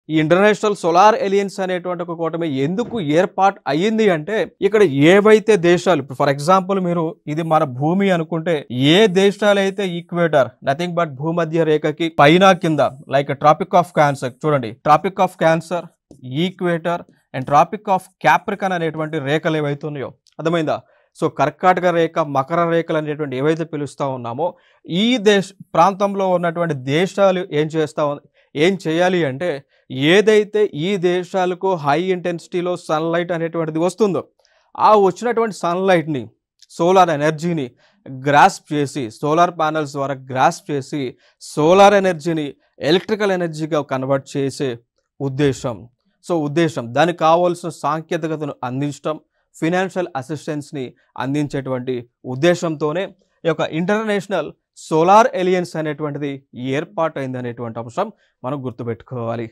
ఈ international solar aliens అనేటువంటి ఒక కూటమి ఎందుకు ఏర్పాటు అయ్యింది అంటే, ఇక్కడ ఏవైతే దేశాలు, ఫర్ ఎగ్జాంపుల్ మీరు ఇది మన భూమి అనుకుంటే, ఏ దేశాలైతే ఈక్వేటర్ నథింగ్ బట్ భూమధ్య రేఖకి పైన కింద లైక్ ట్రాపిక్ ఆఫ్ క్యాన్సర్ చూడండి, tropic of cancer, equator and tropic of capricorn అనేటువంటి రేఖలు ఏవైతే ఉన్నాయో, అర్థమైందా? సో కర్కాటక రేఖ, మకర రేఖలు అనేటువంటి ఏవైతే పిలుస్తూ ఉన్నామో, ఈ ప్రాంతంలో ఉన్నటువంటి దేశాలు ఏం చేయాలి అంటే, ఏదైతే ఈ దేశాలకు హై ఇంటెన్సిటీలో సన్లైట్ అనేటువంటిది వస్తుందో, ఆ వచ్చినటువంటి సన్లైట్ని, సోలార్ ఎనర్జీని గ్రాస్ప్ చేసి, సోలార్ ప్యానల్స్ ద్వారా గ్రాస్ప్ చేసి, సోలార్ ఎనర్జీని ఎలక్ట్రికల్ ఎనర్జీగా కన్వర్ట్ చేసే ఉద్దేశం దానికి కావాల్సిన సాంకేతికతను అందించడం, ఫినాన్షియల్ అసిస్టెన్స్ని అందించేటువంటి ఉద్దేశంతోనే ఈ యొక్క ఇంటర్నేషనల్ సోలార్ ఎలియన్స్ అనేటువంటిది ఏర్పాటైంది అనేటువంటి అంశం మనం గుర్తుపెట్టుకోవాలి.